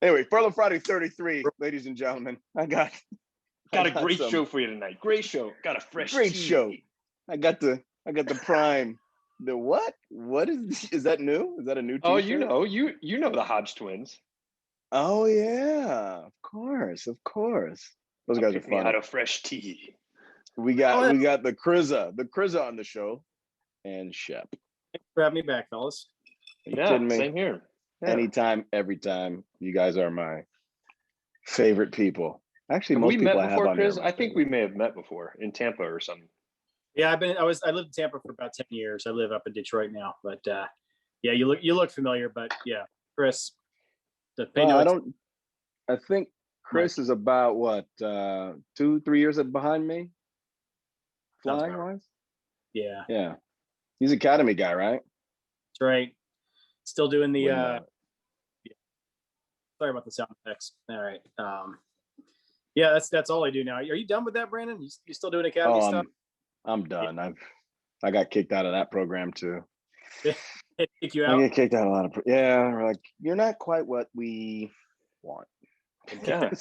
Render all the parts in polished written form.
Anyway, Furlough Friday 33, ladies and gentlemen. I got a great show for you tonight. Great show. Got a fresh great tea. show. I got the prime. The what? What is that new? Is that a new t-shirt? Oh, you know the Hodge twins. Oh yeah, of course. Those guys are fun. Out of fresh tea. We got the Chr'za on the show, and Shep. Thanks for having me back, fellas. Yeah, kidding me? Same here. Yeah. Anytime, every time. You guys are my favorite people. Actually, have most we people met I before, have on Chris? here. I think we may have met before in Tampa or something. Yeah, I lived in Tampa for about 10 years. I live up in Detroit now, but yeah, you look familiar, but yeah, Chris. I think Chris is about what 2-3 years behind me, flying wise. Yeah. He's Academy guy, right? That's right. Still doing the. Sorry about the sound effects. All right. Yeah, that's all I do now. Are you done with that, Brandon? You still doing Academy stuff? I'm done. Yeah. I got kicked out of that program too. Kick you out? I get kicked out a lot of. We're like, you're not quite what we want. Yeah.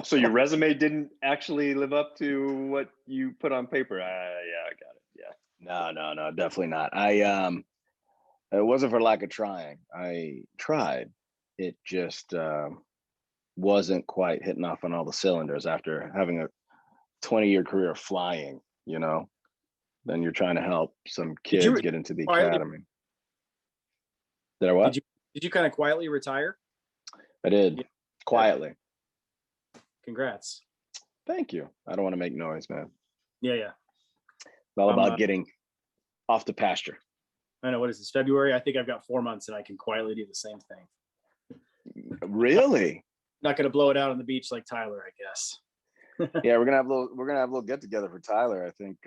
So your resume didn't actually live up to what you put on paper. Yeah, I got it. Yeah. No, definitely not. It wasn't for lack of trying. I tried. It just wasn't quite hitting off on all the cylinders after having a 20-year career of flying, you know. Then you're trying to help some kids get into the academy. Did I what? Did you kind of quietly retire? I did. Yeah. Quietly. Congrats. Thank you. I don't want to make noise, man. Yeah. It's all about getting off the pasture. I know. What is this, February? I think I've got 4 months and I can quietly do the same thing. Really? Not going to blow it out on the beach like Tyler, I guess. Yeah, we're gonna have a little get together for Tyler, I think,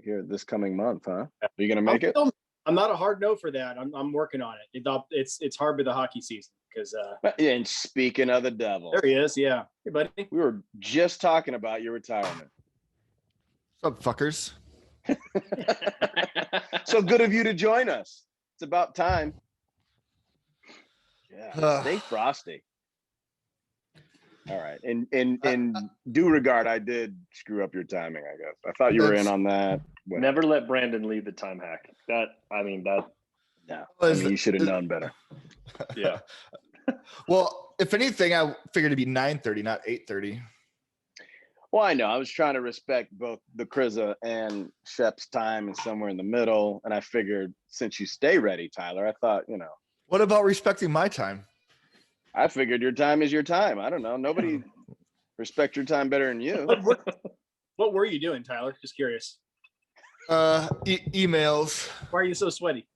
here this coming month, huh? Are you gonna make it? I'm not a hard no for that. I'm working on it. It's hard with the hockey season because. And speaking of the devil, there he is. Yeah, hey buddy. We were just talking about your retirement. What's up, fuckers? So good of you to join us. It's about time. Yeah, stay frosty. All right. In due regard, I did screw up your timing, I guess. I thought you were in on that. Never let Brandon lead the time hack. No, you should have known better. Yeah. Well, if anything, I figured it'd be 9:30, not 8:30. Well, I know. I was trying to respect both the Chr'za and Shep's time and somewhere in the middle. And I figured since you stay ready, Tyler, I thought, What about respecting my time? I figured your time is your time. I don't know. Nobody respects your time better than you. What were you doing, Tyler? Just curious. Emails. Why are you so sweaty?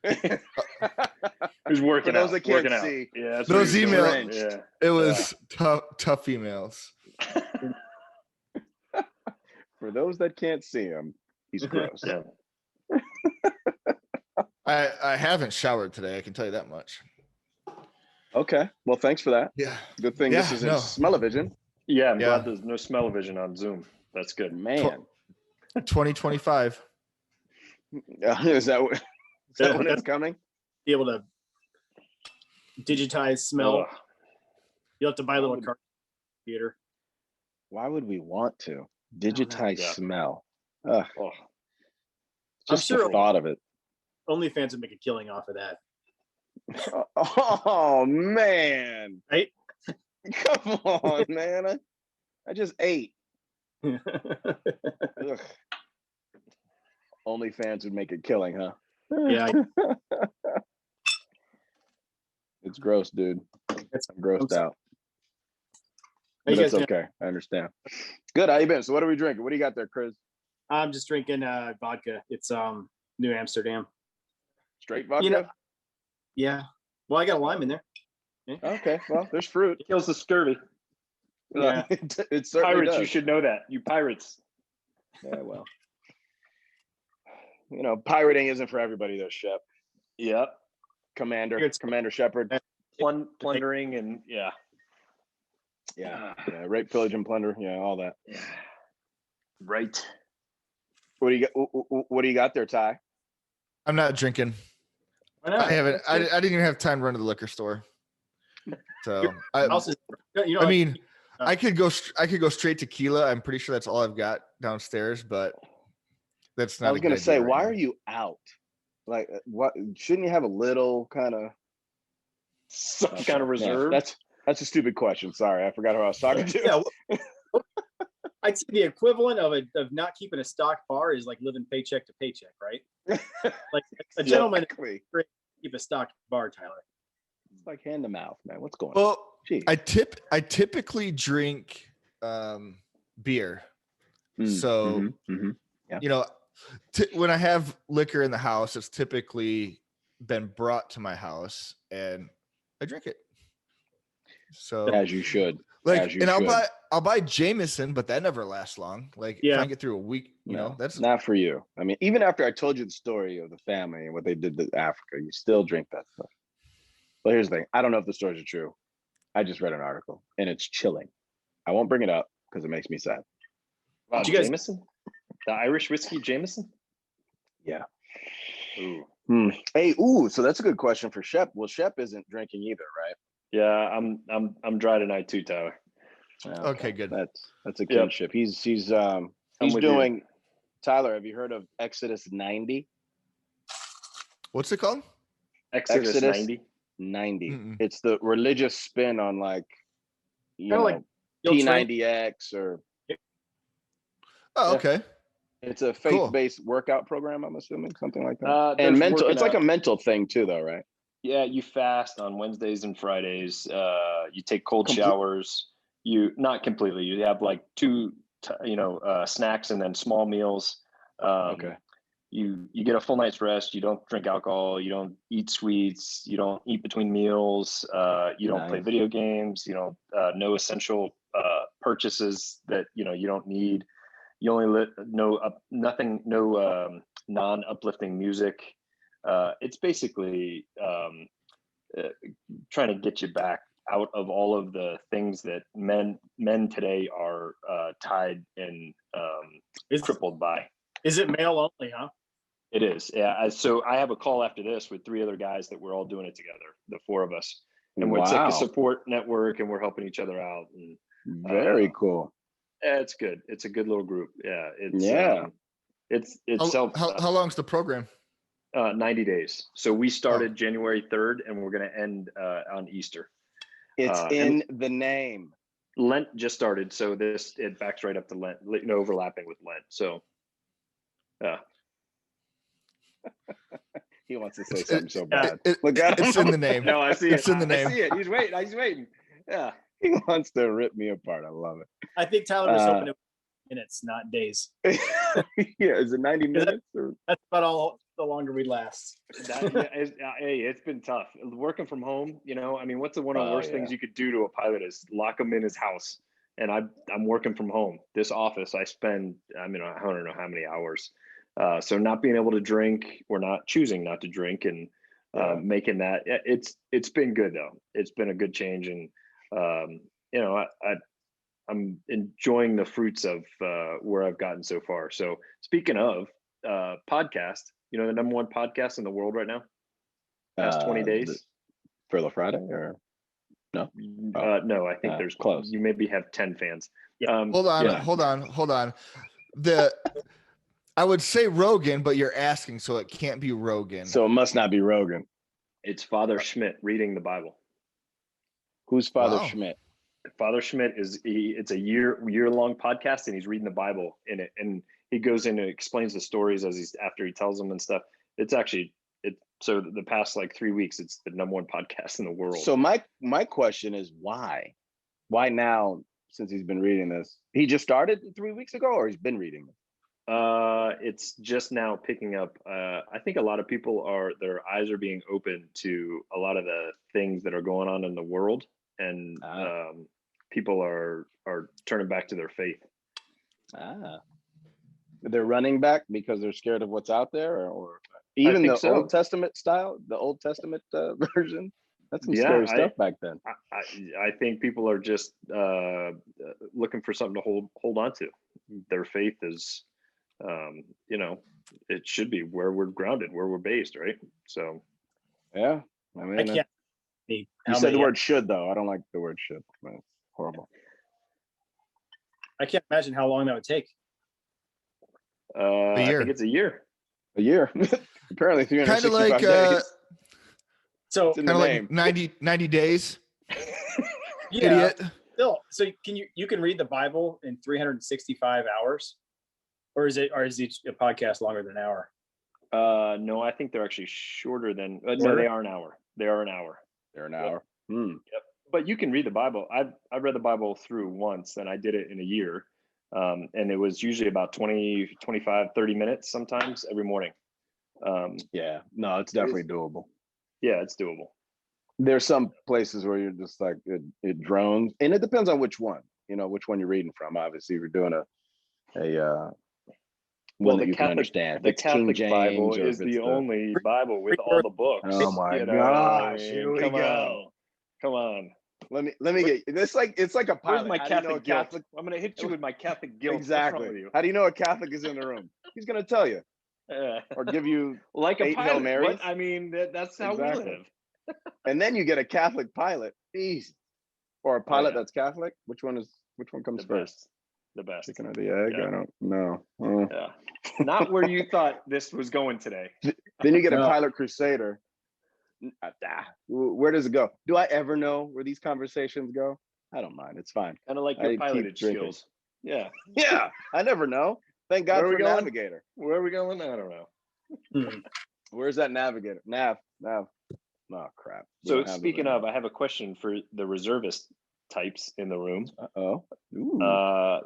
Who's working? For those out, that can't working see, yeah, those emails. Yeah. It was tough emails. For those that can't see him, he's gross. Yeah. I haven't showered today. I can tell you that much. Okay. Well, thanks for that. Yeah. Good thing this is in smell-o-vision. Yeah, I'm glad there's no smell-o-vision on Zoom. That's good. Man. 2025. Is that when it's coming? Be able to digitize smell. You'll have to buy a little car computer. Why would we want to digitize smell? Just I'm sure the thought of it. OnlyFans would make a killing off of that. Oh man! Right? Come on, man! I just ate. OnlyFans would make a killing, huh? Yeah. It's gross, dude. I'm grossed out. But it's okay. I understand. Good. How you been? So what are we drinking? What do you got there, Chris? I'm just drinking vodka. It's New Amsterdam. Straight vodka? Yeah. Well, I got a lime in there. Yeah. Okay. Well, there's fruit. It kills the scurvy. Yeah. It certainly pirates, does. you should know that. You pirates. Yeah, well. Pirating isn't for everybody, though, Shep. Yeah. Commander Shephard. Plundering and Yeah, rape, pillage, and plunder. Yeah, all that. Yeah. Right. What do you got there, Ty? I'm not drinking. Why not? I didn't even have time to run to the liquor store. So Also, you know, I mean, I could go straight tequila. I'm pretty sure that's all I've got downstairs, but that's not. I was going to say, why are you out? Like, what? Shouldn't you have a little kind of Some kind of reserve. Yeah, that's a stupid question. Sorry, I forgot who I was talking to. Yeah, I'd say the equivalent of not keeping a stocked bar is like living paycheck to paycheck, right? Like a gentleman keep a stocked bar, Tyler. It's like hand to mouth, man. What's going on? Well, Jeez. I typically drink beer. So Yeah. you know, when I have liquor in the house, it's typically been brought to my house and I drink it. So as you should. Like, and I'll buy Jameson, but that never lasts long. Like if I get through a week, you know, that's not for you. I mean, even after I told you the story of the family and what they did to Africa, you still drink that stuff. But here's the thing. I don't know if the stories are true. I just read an article and it's chilling. I won't bring it up because it makes me sad. Wow, Jameson? The Irish whiskey Jameson? Yeah. Ooh. Hey, so that's a good question for Shep. Well, Shep isn't drinking either, right? Yeah, I'm dry tonight too, Tyler. Okay, good. That's a kinship. He's doing you. Tyler, have you heard of Exodus 90? What's it called? Exodus 90. 90. Mm-mm. It's the religious spin on like like P90X or okay. It's a faith-based workout program, I'm assuming, something like that. And mental. It's like a mental thing too, though, right? Yeah, you fast on Wednesdays and Fridays. You take cold showers. You not completely. You have like two, snacks and then small meals. Okay. You get a full night's rest. You don't drink alcohol. You don't eat sweets. You don't eat between meals. You don't play video games. No essential purchases that you don't need. You only nothing, no non-uplifting music. It's basically trying to get you back out of all of the things that men today are tied and crippled by. Is it male only, huh? It is, yeah. So I have a call after this with 3 other guys that we're all doing it together, the 4 of us, and it's like a support network, and we're helping each other out. And very cool. Yeah, it's good. It's a good little group. Yeah, it's how long's the program? 90 days. So we started January 3rd, and we're going to end on Easter. It's in the name. Lent just started, so it backs right up to Lent, overlapping with Lent. So, he wants to say something so bad. Look at him. It's in the name. No, I see it. It's in the name. I see it. He's waiting. Yeah, he wants to rip me apart. I love it. I think Tyler was hoping it was minutes, not days. Yeah, is it 90 minutes? That's about all the longer we last. Hey, it's been tough working from home. What's one of the worst things you could do to a pilot is lock him in his house. And I'm working from home. This office, I spend, I don't know how many hours. So not being able to drink, or not choosing not to drink, and making that, it's been good though. It's been a good change, and I'm enjoying the fruits of where I've gotten so far. So speaking of podcast, the #1 podcast in the world right now, past 20 days. Furlough Friday or no? No, I think there's close. You maybe have 10 fans. Yeah. Hold on. I would say Rogan, but you're asking, so it can't be Rogan. So it must not be Rogan. It's Father Schmidt reading the Bible. Who's Father Schmidt? Father Schmidt it's a year-long podcast, and he's reading the Bible in it, and he goes in and explains the stories after he tells them and stuff. It's actually so the past like 3 weeks, it's the #1 podcast in the world. So my question is why now, since he's been reading this? He just started 3 weeks ago, or he's been reading it? It's just now picking up. I think a lot of people their eyes are being open to a lot of the things that are going on in the world, and people are turning back to their faith. They're running back because they're scared of what's out there, or even the Old Testament style, the Old Testament version. That's some scary stuff back then. I think people are just looking for something to hold on to. Their faith is, it should be where we're grounded, where we're based, right? So, yeah, I can't You said the word should, though. I don't like the word should. Man, it's horrible. I can't imagine how long that would take. I think it's a year. A year. Apparently 365 like, days. So kind of like 90 days. Yeah. Idiot. Still, so you can read the Bible in 365 hours, or is a podcast longer than an hour? No, I think they're actually shorter than. No, they are an hour. They're an hour. Yep. Yep. But you can read the Bible. I've read the Bible through once, and I did it in a year. And it was usually about 20, 25, 30 minutes sometimes every morning. Yeah, no, it's definitely doable. Yeah, it's doable. There's some places where you're just like, it drones, and it depends on which one, which one you're reading from. Obviously, if you're doing one that you can understand. The Catholic Bible is the only Bible with all the books. Oh my gosh, here we go. Come on. Let me get it's like a pilot. Where's my Catholic guilt? I'm gonna hit you with my Catholic guilt. Exactly. How do you know a Catholic is in the room? He's gonna tell you, or give you like a 8 pilot. Hail Marys. I mean, that's how we live. And then you get a Catholic pilot, easy, or a pilot that's Catholic. Which one comes first? The best. Chicken or the egg? Yeah. I don't know. Yeah. Not where you thought this was going today. Then you get a pilot crusader. Where does it go? Do I ever know where these conversations go? I don't mind. It's fine. Kind of like your piloted skills. Yeah. Yeah. I never know. Thank God for navigator. Where are we going? I don't know. Where's that navigator? Nav. Oh crap. So speaking of, I have a question for the reservist types in the room.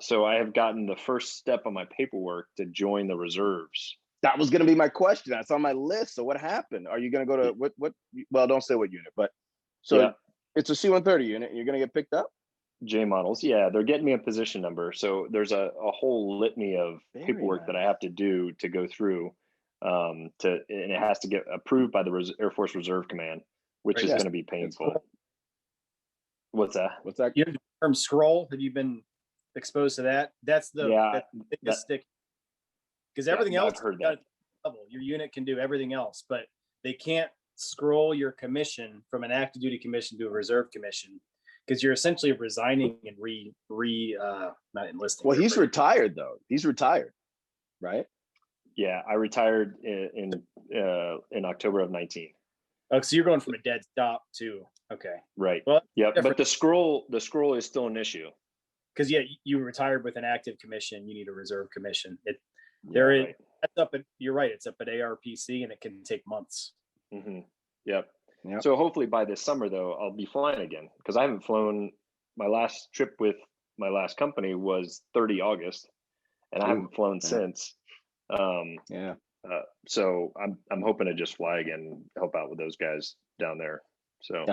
So I have gotten the first step on my paperwork to join the reserves. That was going to be my question. That's on my list. So what happened? Are you going to go to what? Well, don't say what unit, but it's a C-130 unit. And you're going to get picked up. J models. Yeah, they're getting me a position number. So there's a whole litany of paperwork that I have to do to go through. And it has to get approved by the Air Force Reserve Command, which is going to be painful. Cool. What's that? You have the term scroll. Have you been exposed to that? That's the biggest stick. Because everything else, I've heard that. Your unit can do everything else, but they can't scroll your commission from an active duty commission to a reserve commission, because you're essentially resigning and not enlisting. Well, he's retired though. He's retired, right? Yeah, I retired in October of 19. Oh, so you're going from a dead stop to right. Well, yeah, but the scroll is still an issue. Because you retired with an active commission, you need a reserve commission. You're right. It's up at ARPC and it can take months. Mm-hmm. Yep. So hopefully by this summer though, I'll be flying again, because I haven't flown. My last trip with my last company was 30 August, and I haven't flown since. So I'm hoping to just fly again and help out with those guys down there. So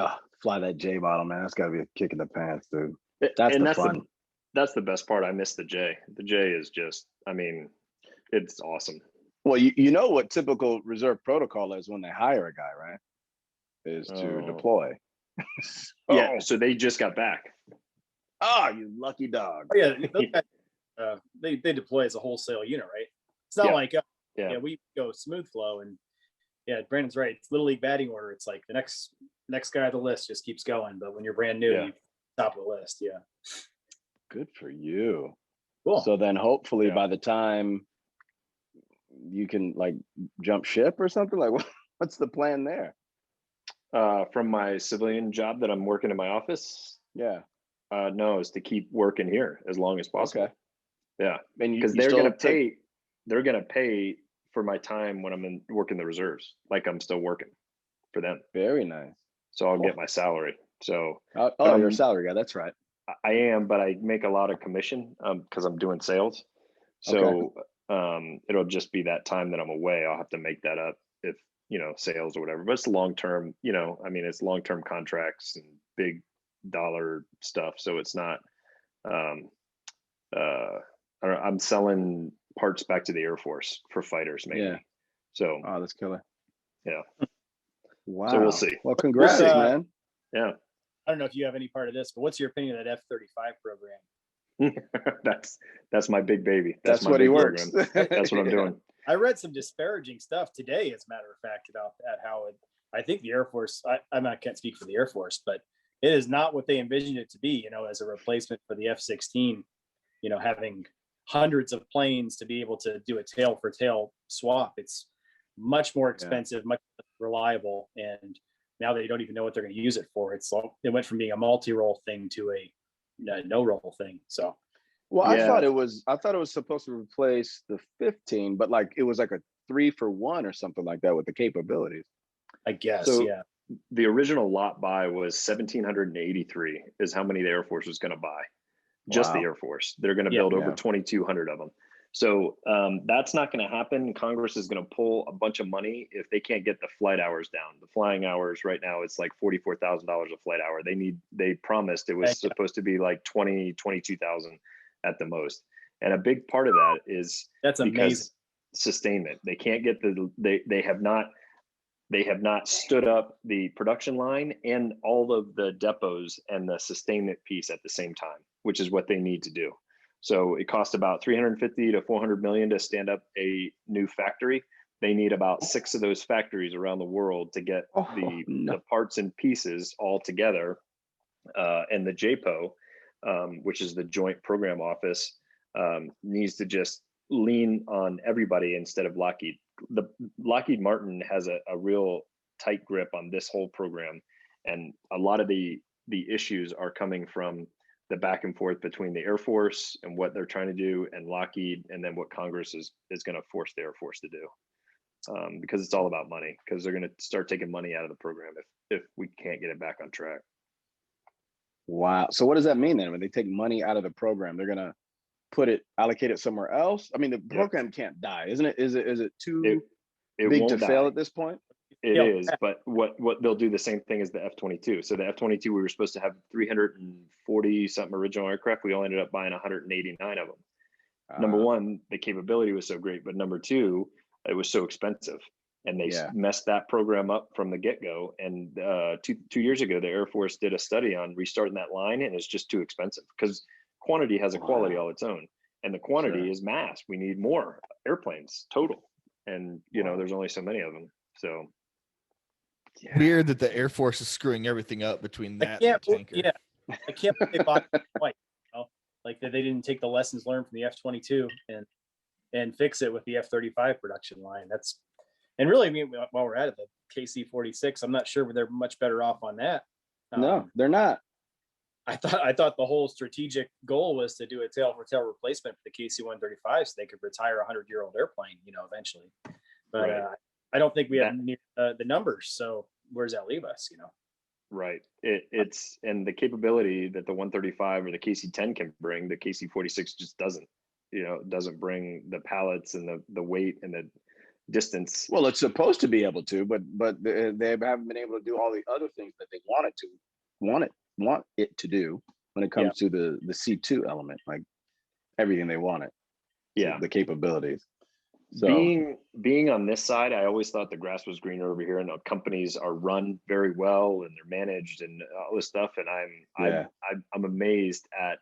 fly that J model, man. That's got to be a kick in the pants, dude. That's fun. That's the best part. I miss the J. The J is just, it's awesome. Well, you know what typical reserve protocol is when they hire a guy, right? Is to deploy. So they just got back. Oh, you lucky dog. Oh, yeah, those guys, they deploy as a wholesale unit, right? It's not like we go smooth flow, and Brandon's right. It's little league batting order. It's like the next guy on the list just keeps going, but when you're brand new, you top of the list. Yeah. Good for you. Cool. So then hopefully by the time you can like jump ship or something, like what's the plan there? From my civilian job that I'm working in my office? No, is to keep working here as long as possible. Okay. Yeah. Because they're gonna pay for my time when I'm working the reserves, like I'm still working for them. Very nice. So I'll get my salary. So you're a salary guy, that's right. I am, but I make a lot of commission because I'm doing sales. So it'll just be that time that I'm away. I'll have to make that up if sales or whatever. But it's long term. It's long term contracts and big dollar stuff. So it's not. I'm selling parts back to the Air Force for fighters, maybe. Yeah. So. Oh, that's killer. Yeah. Wow. So we'll see. Well, congrats, man. Yeah. I don't know if you have any part of this, but what's your opinion of that F-35 program? That's my big baby. That's what he works. That's what I'm doing. I read some disparaging stuff today, as a matter of fact, about that, how I think the Air Force, I can't speak for the Air Force, but it is not what they envisioned it to be, as a replacement for the F-16, having hundreds of planes to be able to do a tail for tail swap. It's much more expensive, much less reliable. And now they don't even know what they're going to use it for. It went from being a multi-role thing to a no role thing. So, well, I thought it was supposed to replace the 15, but like it was like a 3-for-1 or something like that with the capabilities. I guess, so, yeah. The original lot buy was 1,783 is how many the Air Force was going to buy. Just the Air Force. They're going to build over 2,200 of them. So that's not going to happen. Congress is going to pull a bunch of money if they can't get the flight hours down. The flying hours right now, it's like $44,000 a flight hour. They promised it was supposed to be like 22,000 at the most. And a big part of that is that's amazing sustainment. They can't get they have not stood up the production line and all of the depots and the sustainment piece at the same time, which is what they need to do. So it costs about 350 to 400 million to stand up a new factory. They need about 6 of those factories around the world to get the parts and pieces all together. And the JPO, which is the Joint Program Office, needs to just lean on everybody instead of Lockheed. Lockheed Martin has a real tight grip on this whole program, and a lot of the issues are coming from the back and forth between the Air Force and what they're trying to do and Lockheed, and then what Congress is going to force the Air Force to do, because it's all about money, because they're going to start taking money out of the program if we can't get it back on track. Wow. So what does that mean then? When they take money out of the program, they're going to allocate it somewhere else? I mean, the program can't die, isn't it? Is it too big to fail at this point? It is, but what they'll do the same thing as the F-22. So the F-22, we were supposed to have 340 something original aircraft. We only ended up buying 189 of them. Number one, the capability was so great, but number two, it was so expensive, and they messed that program up from the get-go. And 2 years ago, the Air Force did a study on restarting that line, and it's just too expensive because quantity has a quality all its own, and the quantity is mass. We need more airplanes total, and there's only so many of them. So weird that the Air Force is screwing everything up between that and the tanker. Yeah, I can't believe they bought it twice. Like that they didn't take the lessons learned from the F-22 and fix it with the F-35 production line. And really, I mean, while we're at it, the KC-46, I'm not sure they're much better off on that. No, they're not. I thought the whole strategic goal was to do a tail-for-tail replacement for the KC-135 so they could retire a 100-year-old airplane, eventually. But I don't think we have the numbers. So where does that leave us? Right. It's and the capability that the 135 or the KC-10 can bring, the KC-46 just doesn't. Doesn't bring the pallets and the weight and the distance. Well, it's supposed to be able to, but they haven't been able to do all the other things that they want it to do when it comes to the C2 element, like everything they wanted. The capabilities. So being on this side, I always thought the grass was greener over here, and the companies are run very well and they're managed and all this stuff. And I'm amazed at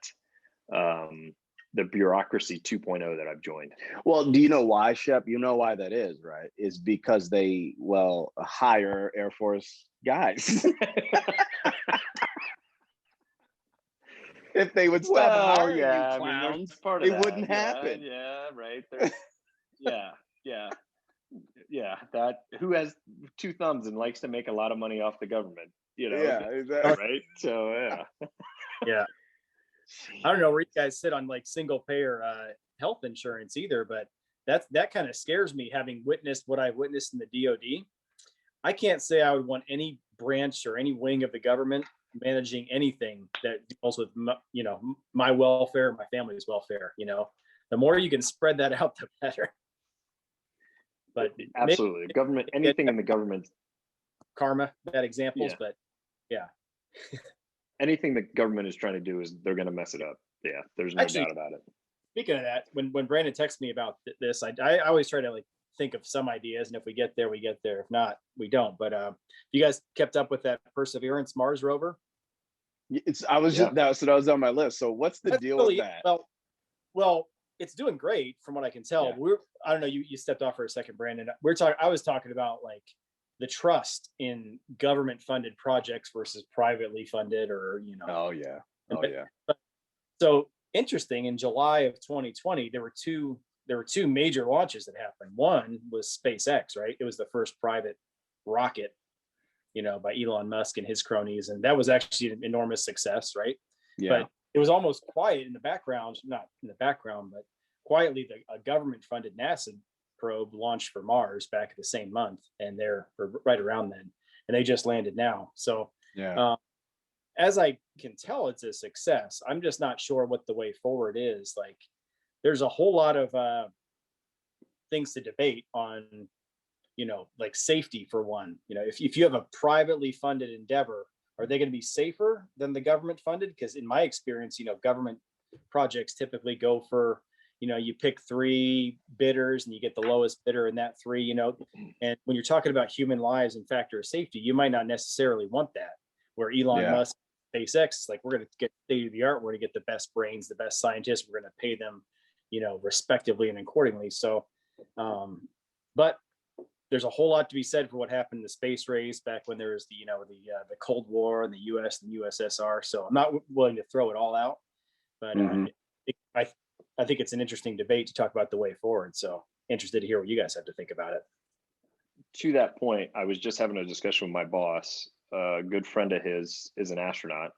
the bureaucracy 2.0 that I've joined. Well, do you know why, Shep? You know why that is, right? Is because they hire Air Force guys. If they would stop hiring you clowns, it wouldn't happen. Yeah, right. That who has 2 thumbs and likes to make a lot of money off the government, exactly. Right. So yeah. I don't know where you guys sit on like single payer health insurance either, but that kind of scares me, having witnessed what I've witnessed in the DoD. I can't say I would want any branch or any wing of the government managing anything that deals with my welfare, my family's welfare. The more you can spread that out, the better. But absolutely, government, anything in the government, karma, bad examples, but anything the government is trying to do is they're going to mess it up. Yeah, there's no doubt about it. Speaking of that, when Brandon texts me about this, I always try to think of some ideas, and if we get there, we get there. If not, we don't. But you guys kept up with that Perseverance Mars rover? That was on my list. So what's the deal with that? Well, it's doing great from what I can tell. I don't know. You stepped off for a second, Brandon. I was talking about the trust in government funded projects versus privately funded, or, you know. Oh yeah. Oh yeah. So interesting, in July of 2020, there were two major launches that happened. One was SpaceX, right? It was the first private rocket, you know, by Elon Musk and his cronies, and that was actually an enormous success, right? Yeah. But it was almost quiet in the background, not in the background, but quietly, a government-funded NASA probe launched for Mars back the same month, and they're right around then, and they just landed now. So, Yeah. As I can tell, it's a success. I'm just not sure what the way forward is. Like, there's a whole lot of things to debate on, you know, like safety for one. You know, if you have a privately funded endeavor, are they going to be safer than the government funded? Because in my experience, you know, government projects typically go for, you know, you pick 3 bidders and you get the lowest bidder in that 3, you know. And when you're talking about human lives and factor of safety, you might not necessarily want that. Where Elon Musk, SpaceX, is like, we're going to get state of the art, we're going to get the best brains, the best scientists, we're going to pay them, you know, respectively and accordingly. So, but there's a whole lot to be said for what happened in the space race back when there was the, you know, the Cold War and the U.S. and USSR. So I'm not willing to throw it all out, but I think it's an interesting debate to talk about the way forward. So interested to hear what you guys have to think about it. To that point, I was just having a discussion with my boss. A good friend of his is an astronaut,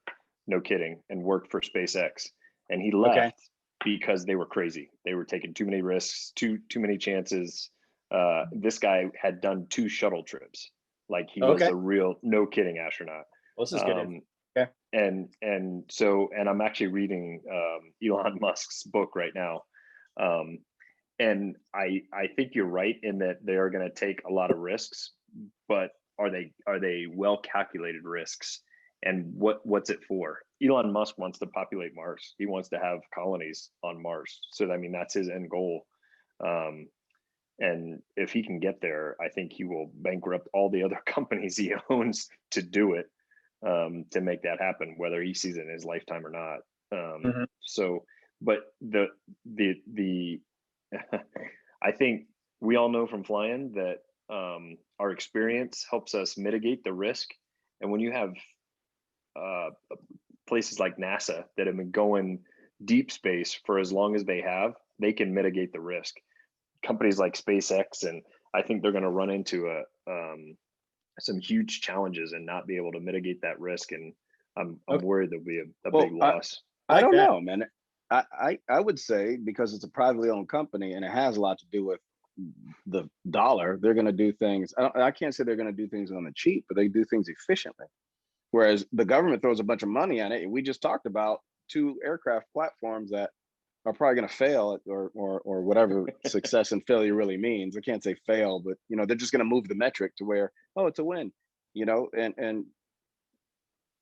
no kidding, and worked for SpaceX. And he left because they were crazy. They were taking too many risks, too many chances. This guy had done 2 shuttle trips. Like, he was a real, no kidding, astronaut. Well, this is good. Okay. And so I'm actually reading Elon Musk's book right now. And I think you're right in that they are going to take a lot of risks, but are they well calculated risks? And what's it for? Elon Musk wants to populate Mars. He wants to have colonies on Mars. So I mean, that's his end goal. And if he can get there, I think he will bankrupt all the other companies he owns to do it, to make that happen, whether he sees it in his lifetime or not. So, but the I think we all know from flying that our experience helps us mitigate the risk. And when you have places like NASA that have been going deep space for as long as they have, they can mitigate the risk. Companies like SpaceX, and I think they're going to run into some huge challenges and not be able to mitigate that risk. And I'm worried there'll be a big loss. I don't know, man. I would say, because it's a privately owned company and it has a lot to do with the dollar, they're going to do things. I can't say they're going to do things on the cheap, but they do things efficiently. Whereas the government throws a bunch of money on it. And we just talked about 2 aircraft platforms that are probably going to fail, or whatever success and failure really means. I can't say fail, but, you know, they're just going to move the metric to where, oh, it's a win, you know, and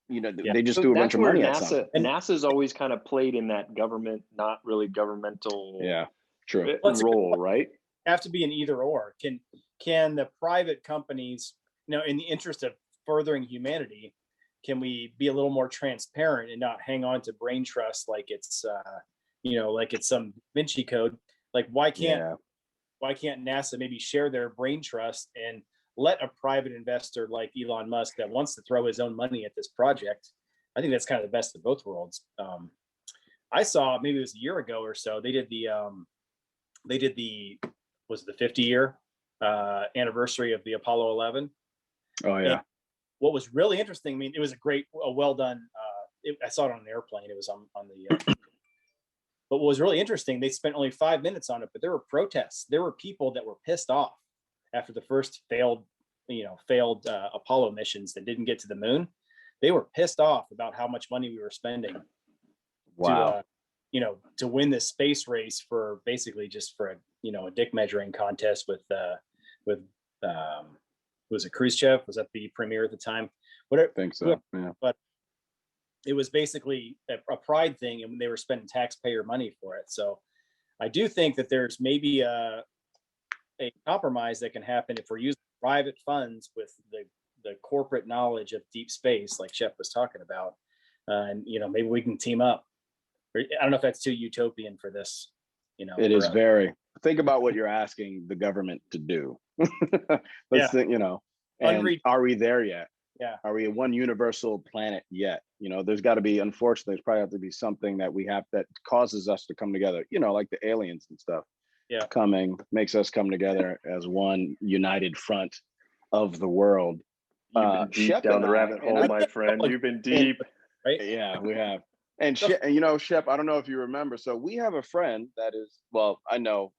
you know, they just do a bunch of money at something. And NASA's always kind of played in that government, not really governmental role, right? Have to be an either or. Can the private companies, you know, in the interest of furthering humanity, can we be a little more transparent and not hang on to brain trust like it's you know, like it's some Vinci code? Like, why can't NASA maybe share their brain trust and let a private investor like Elon Musk that wants to throw his own money at this project? I think that's kind of the best of both worlds. I saw, maybe it was a year ago or so, they did the was it the 50-year anniversary of the Apollo 11. Oh yeah. And what was really interesting, I mean, it was a well done. I saw it on an airplane. It was on the. But what was really interesting, they spent only 5 minutes on it, but there were protests. There were people that were pissed off after the first failed Apollo missions that didn't get to the moon. They were pissed off about how much money we were spending. Wow. To win this space race for basically just for a dick measuring contest with was it Chr'za? Was that the premier at the time? Whatever. I think so. Yeah. But it was basically a pride thing, and they were spending taxpayer money for it. So I do think that there's maybe a compromise that can happen if we're using private funds with the corporate knowledge of deep space, like Shep was talking about, and maybe we can team up. I don't know if that's too utopian for this. It is very. Think about what you're asking the government to do. Let's think, And are we there yet? Yeah. Are we one universal planet yet? You know, there's got to be, unfortunately, there's probably have to be something that we have that causes us to come together, you know, like the aliens and stuff. Yeah. Makes us come together as one united front of the world. You've been deep down the rabbit hole, my friend. You've been deep. Right? Yeah, we have. And you know, Shep, I don't know if you remember. So we have a friend that is, well, I know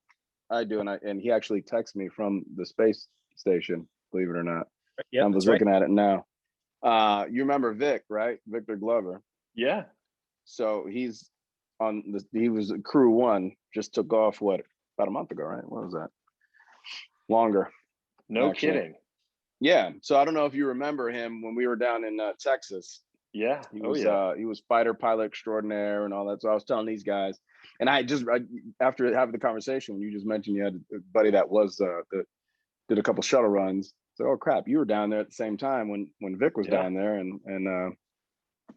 I do. And he actually texts me from the space station, believe it or not. Yeah, I was looking at it now. You remember Vic, right? Victor Glover. Yeah. So he was crew 1, just took off about a month ago, right? What was that? Longer. No kidding. Yeah. So I don't know if you remember him when we were down in Texas. Yeah. He was fighter pilot extraordinaire and all that. So I was telling these guys, and after having the conversation, when you just mentioned you had a buddy that was that did a couple shuttle runs. So, oh crap, you were down there at the same time when Vic was down there, and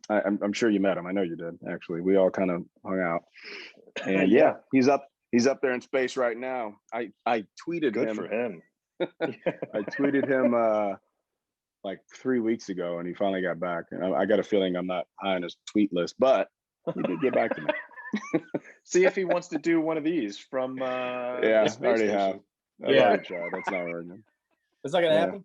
I'm sure you met him. I know you did, actually. We all kind of hung out. And yeah, he's up there in space right now. I tweeted him. Good for him. I tweeted him like 3 weeks ago, and he finally got back. And I got a feeling I'm not high on his tweet list, but he did get back to me. See if he wants to do one of these from yeah, the space I already station. have. I've already tried. That's not working. It's not gonna happen.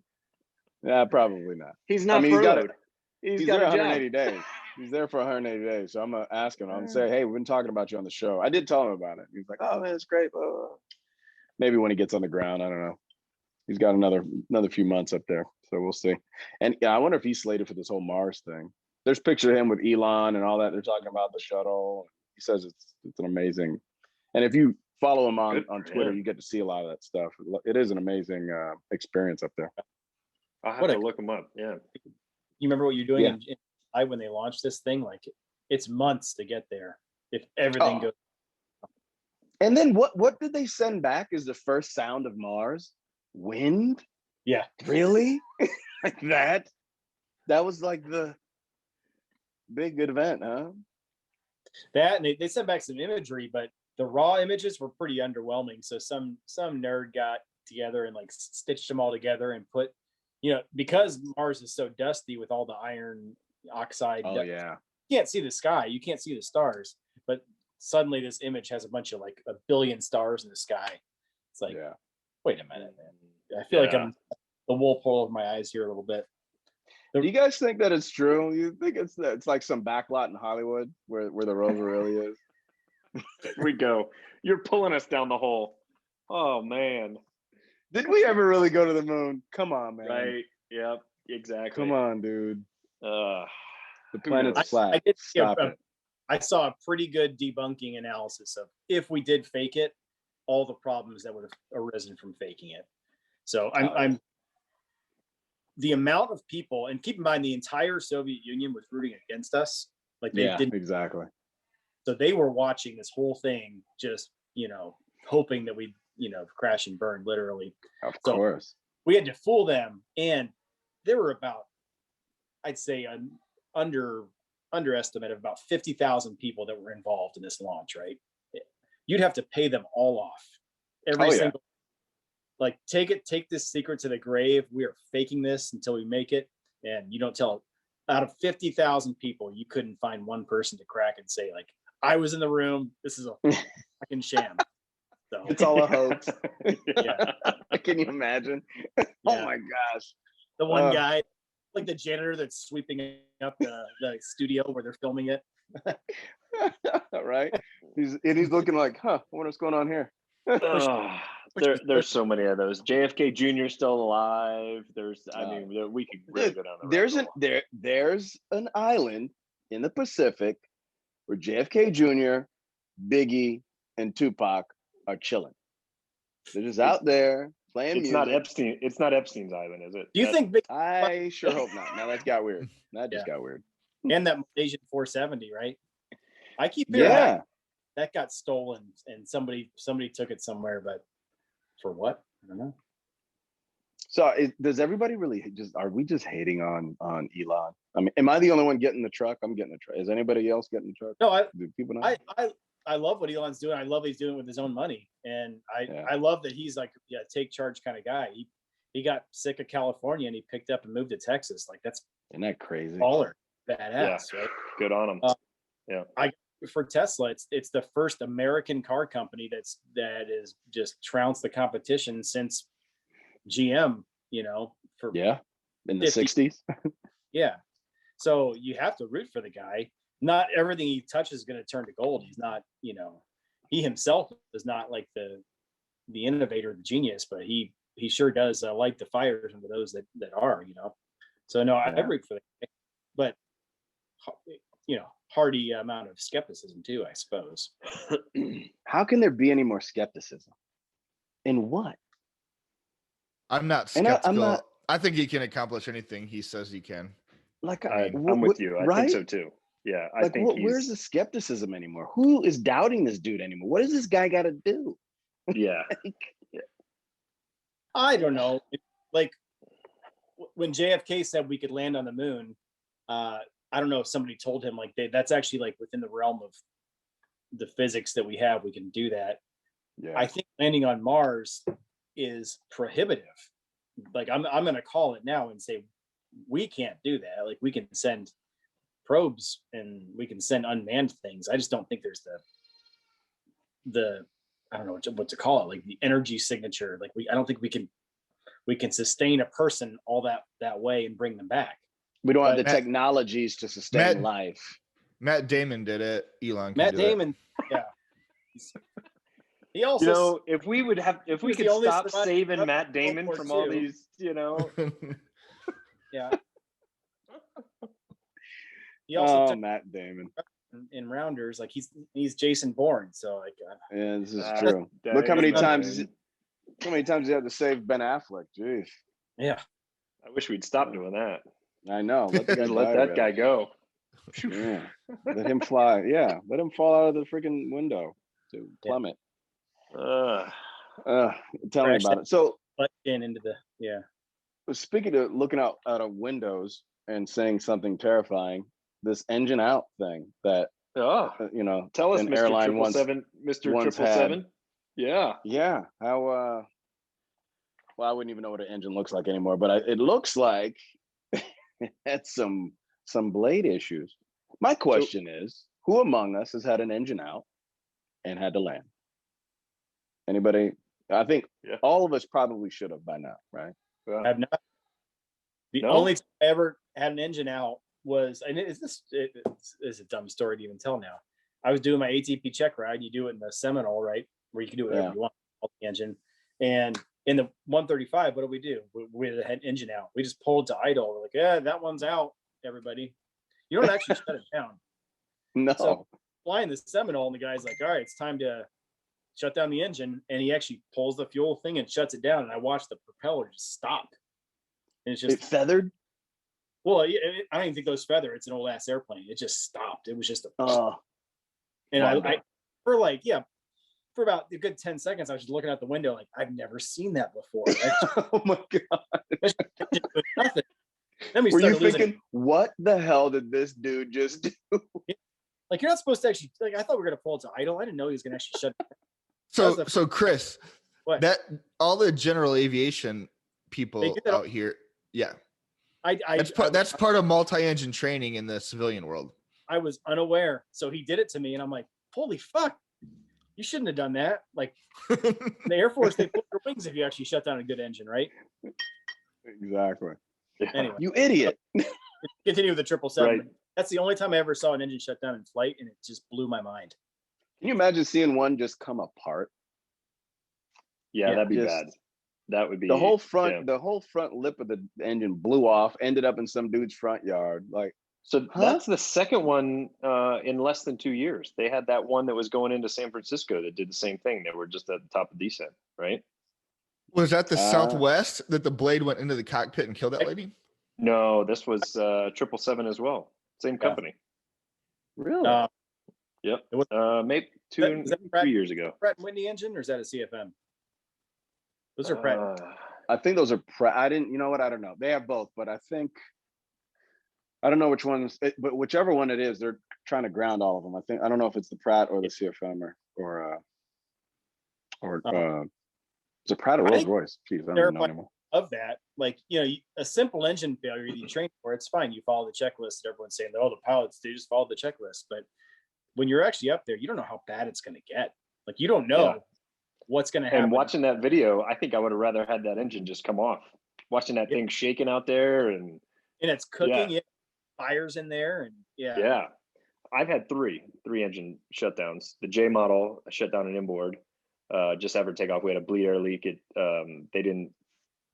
Yeah, probably not. He's not. He's got there a 180 days. He's there for 180 days. So I'm gonna ask him. I'm gonna say, hey, we've been talking about you on the show. I did tell him about it. He's like, oh man, it's great. Maybe when he gets on the ground, I don't know. He's got another few months up there, so we'll see. And yeah, I wonder if he's slated for this whole Mars thing. There's pictures of him with Elon and all that. They're talking about the shuttle. He says it's an amazing. And if you follow him on Twitter, you get to see a lot of that stuff. It is an amazing experience up there. I'll have to look him up. Yeah. You remember what you're doing in July when they launched this thing? Like, it's months to get there if everything goes. And then what did they send back as the first sound of Mars? Wind? Yeah. Really? Like that? That was like the big good event, huh? That, and they sent back some imagery, but the raw images were pretty underwhelming. So some nerd got together and like stitched them all together and put, you know, because Mars is so dusty with all the iron oxide. Oh yeah. You can't see the sky. You can't see the stars. But suddenly this image has a bunch of like 1 billion stars in the sky. It's like, wait a minute, man. I feel like I'm the wool pull over my eyes here a little bit. Do you guys think that it's true? You think it's like some backlot in Hollywood where the rover really is? Here we go. You're pulling us down the hole. Oh man. Did we ever really go to the moon? Come on, man. Right. Yep. Exactly. Come on, dude. The planet's flat. Stop it. I saw a pretty good debunking analysis of if we did fake it, all the problems that would have arisen from faking it. So I'm the amount of people, and keep in mind the entire Soviet Union was rooting against us. Like they didn't exactly. So they were watching this whole thing, just, you know, hoping that we'd, you know, crash and burn, literally. Of course. We had to fool them. And there were about, I'd say, an underestimate of about 50,000 people that were involved in this launch, right? You'd have to pay them all off. Every single, like, take this secret to the grave. We are faking this until we make it. And you don't tell, out of 50,000 people, you couldn't find one person to crack and say, like, I was in the room. This is a fucking sham. So it's all a hoax. Can you imagine? Oh my gosh. The one guy, like the janitor that's sweeping up the studio where they're filming it. Right. He's looking like, I wonder what's going on here. There's so many of those. JFK Jr. still alive. I mean, we could really go down the there's an island in the Pacific where JFK Jr., Biggie, and Tupac are chilling. They're just out there playing music. It's not Epstein's island, is it? Do you think I sure hope not. Now that got weird. That just got weird. And that Malaysian 470, right? I keep hearing that got stolen and somebody took it somewhere, but for what? I don't know. So does everybody really are we just hating on Elon? I mean, am I the only one getting the truck? I'm getting the truck. Is anybody else getting the truck? No, Do people know? I love what Elon's doing. I love what he's doing with his own money. And I love that he's like, take charge kind of guy. he got sick of California and he picked up and moved to Texas. Like that's Isn't that crazy? baller, badass, right? Good on him. For Tesla, it's the first American car company that is just trounced the competition since GM. For in the 60s. Yeah. So you have to root for the guy. Not everything he touches is going to turn to gold. He's not, he himself is not like the innovator, the genius, but he sure does light the fires under those that are, So no, I root for the guy, but hearty amount of skepticism too, I suppose. How can there be any more skepticism? In what? I'm not skeptical. I think he can accomplish anything he says he can. Like I'm with you. I think so too. Yeah, I think where's the skepticism anymore? Who is doubting this dude anymore? What does this guy got to do? Yeah. I don't know. Like when JFK said we could land on the moon, I don't know if somebody told him like that's actually like within the realm of the physics that we have. We can do that. Yeah. I think landing on Mars is prohibitive. Like I'm going to call it now and say we can't do that. Like we can send probes and we can send unmanned things. I just don't think there's the I don't know what to call it, like the energy signature. Like I don't think we can sustain a person all that way and bring them back. We don't have the technologies to sustain life. Matt Damon did it. Elon. Matt Damon. Yeah. He also, if we could stop saving Matt Damon from all these, Yeah. He also took Matt Damon in Rounders, like he's Jason Bourne. So like, yeah, this is true. Look how many times you had to save Ben Affleck. Jeez. Yeah. I wish we'd stop doing that. I know. Let that guy go. Yeah. Let him fly. Yeah. Let him fall out of the freaking window to plummet. Tell me about it. So into the speaking of looking out of windows and saying something terrifying, this engine out thing that tell us, Mr. airline 777, Mr. 777. Yeah. How well, I wouldn't even know what an engine looks like anymore, but it looks like it had some blade issues. My question is, who among us has had an engine out and had to land? Anybody? I think all of us probably should have by now, right? I have not. The only time I ever had an engine out was, and it's a dumb story to even tell now. I was doing my ATP check ride. You do it in the Seminole, right? Where you can do whatever you want with the engine. And in the 135, what do? We had an engine out. We just pulled to idle. We're like, that one's out, everybody. You don't actually shut it down. No. So flying the Seminole, and the guy's like, all right, it's time to shut down the engine. And he actually pulls the fuel thing and shuts it down. And I watched the propeller just stop. And it's just feathered. Well, I don't even think those feather. It's an old ass airplane. It just stopped. It was just and I for about a good 10 seconds, I was just looking out the window like, I've never seen that before. Oh my god! Nothing. Then were you thinking, what the hell did this dude just do? Like you're not supposed to actually. Like I thought we were gonna pull it to idle. I didn't know he was gonna actually shut it down. So Chris, that all the general aviation people out here, that's part of multi-engine training in the civilian world. I was unaware, so he did it to me, and I'm like, holy fuck. You shouldn't have done that. Like the Air Force, they put their wings if you actually shut down a good engine, right? Exactly. Anyway, you idiot. Continue with the 777. Right. That's the only time I ever saw an engine shut down in flight, and it just blew my mind. Can you imagine seeing one just come apart? Yeah, that'd be bad. That would be the whole front lip of the engine blew off, ended up in some dude's front yard. Like, so that's the second one in less than 2 years. They had that one that was going into San Francisco that did the same thing. They were just at the top of descent, right? Was that the Southwest that the blade went into the cockpit and killed that lady? No, this was 777 as well. Same company. Really? Yep. Maybe 3 years ago. Pratt & Whitney engine, or is that a CFM? Those are Pratt. I think those are Pratt. I didn't. You know what? I don't know. They have both, but I think I don't know which ones. But whichever one it is, they're trying to ground all of them. I don't know if it's the Pratt or the CFM or it's a Pratt or Rolls Royce. Jeez, I don't know anymore. of that, like, a simple engine failure you train for, it's fine. You follow the checklist that everyone's saying, oh, the pilots, they just follow the checklist. But when you're actually up there, you don't know how bad it's going to get. Like, you don't know what's going to happen. And watching that video, I think I would have rather had that engine just come off. Watching that thing shaking out there, and it's cooking, fires in there, and yeah. I've had three engine shutdowns. The J model, I shut down an inboard, just after takeoff. We had a bleed air leak. They didn't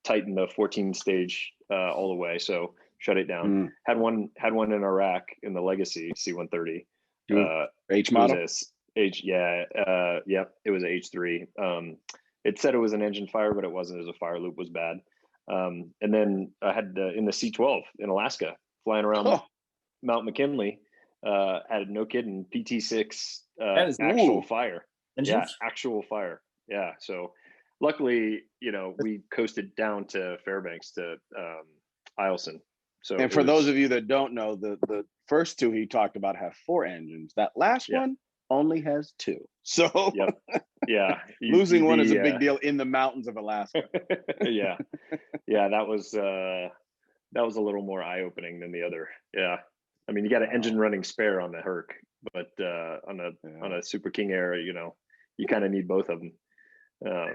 tighten the 14 stage all the way, so shut it down. Had one in Iraq in the Legacy C-130. H model. It was an H3. It said it was an engine fire, but it wasn't. It was a fire loop was bad. And then I had in the C-12 in Alaska, flying around Mount McKinley. Had no kidding, PT6 actual fire. Actual fire. Yeah. So luckily, we coasted down to Fairbanks to Eielson. So, and for those of you that don't know, the first two he talked about have 4 engines. That last one only has 2. So losing one is a big deal in the mountains of Alaska. That was a little more eye-opening than the other. Yeah. I mean, you got an engine running spare on the Herc, but on a Super King Air, you kind of need both of them. I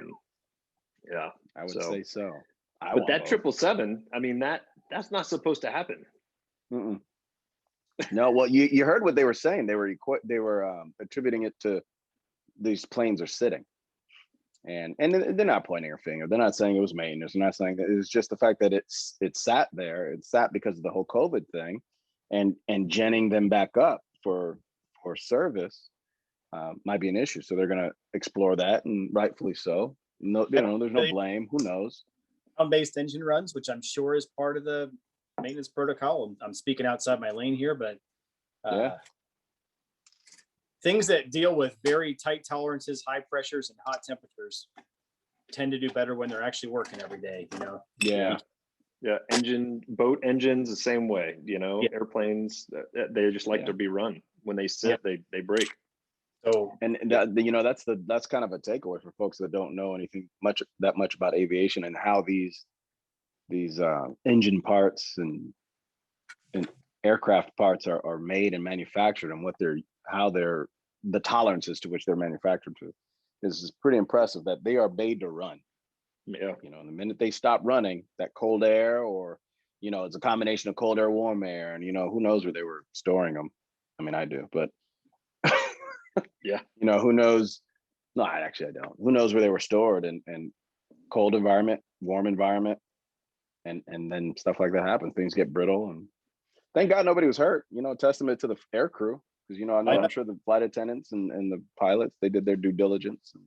would say so. But that 777, I mean, that's not supposed to happen. No, well, you heard what they were saying. They were attributing it to these planes are sitting, and they're not pointing a finger. They're not saying it was maintenance. They're not saying that. It's just the fact that it sat there. It sat because of the whole COVID thing. And genning them back up for service might be an issue. So they're going to explore that, and rightfully so. No, there's no blame. Who knows? Ground-based engine runs, which I'm sure is part of the maintenance protocol. I'm speaking outside my lane here, but things that deal with very tight tolerances, high pressures, and hot temperatures tend to do better when they're actually working every day. Yeah, boat engines the same way. Airplanes, they just like to be run. When they sit, they break. So, and that's kind of a takeaway for folks that don't know anything much about aviation and how these engine parts and aircraft parts are made and manufactured, and the tolerances to which they're manufactured to. This is pretty impressive that they are made to run. Yeah. The minute they stop running, that cold air, or it's a combination of cold air, warm air, and who knows where they were storing them. I mean, I do, but who knows? No, actually I don't. Who knows where they were stored, and cold environment, warm environment, and then stuff like that happens. Things get brittle, and thank God nobody was hurt. Testament to the air crew, because I'm sure the flight attendants and the pilots, they did their due diligence and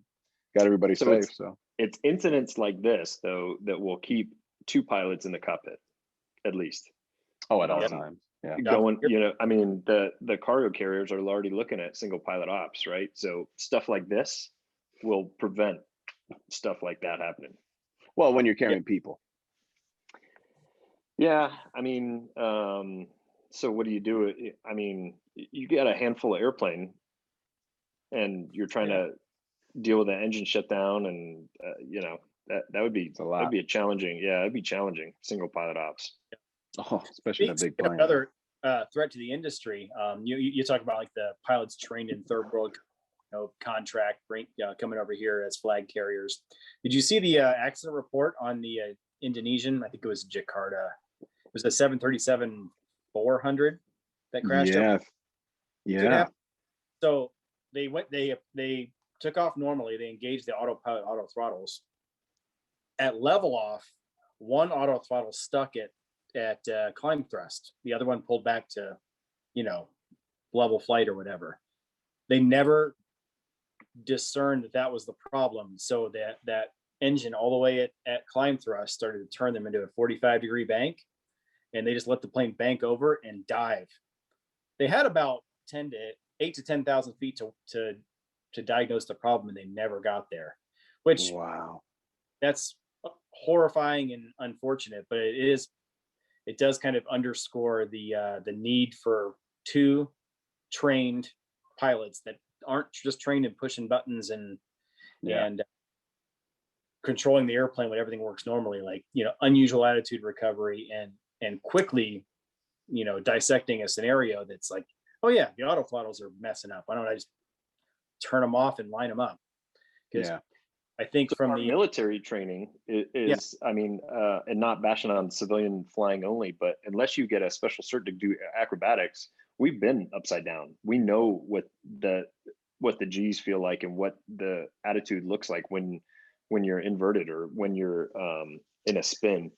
got everybody safe. So it's incidents like this, though, that will keep 2 pilots in the cockpit, at least. Oh, at all times. Yeah. Going, I mean, the cargo carriers are already looking at single pilot ops, right? So stuff like this will prevent stuff like that happening. Well, when you're carrying people. Yeah, I mean, so what do you do? I mean, you got a handful of airplane, and you're trying to deal with an engine shutdown, and that would be that'd be a challenging. Yeah, it'd be challenging single pilot ops. Oh, especially in a big plane. Another threat to the industry. You talk about like the pilots trained in third world, contract coming over here as flag carriers. Did you see the accident report on the Indonesian? I think it was Jakarta. It was a 737-400 that crashed. Yeah. So they took off normally. They engaged the autopilot auto throttles. At level off, one auto throttle stuck at climb thrust. The other one pulled back to, level flight or whatever. They never discerned that was the problem. So that engine all the way at climb thrust started to turn them into a 45-degree bank, and they just let the plane bank over and dive. They had about 8 to 10,000 feet to diagnose the problem, and they never got there. Which, wow, that's horrifying and unfortunate, but it does kind of underscore the need for 2 trained pilots that aren't just trained in pushing buttons and controlling the airplane when everything works normally, like, unusual attitude recovery and quickly, dissecting a scenario that's like, oh yeah, the autothrottles are messing up. Why don't I just turn them off and line them up? Because I think from our the military training is I mean, and not bashing on civilian flying only, but unless you get a special cert to do acrobatics, we've been upside down. We know what the G's feel like and what the attitude looks like when you're inverted or when you're in a spin.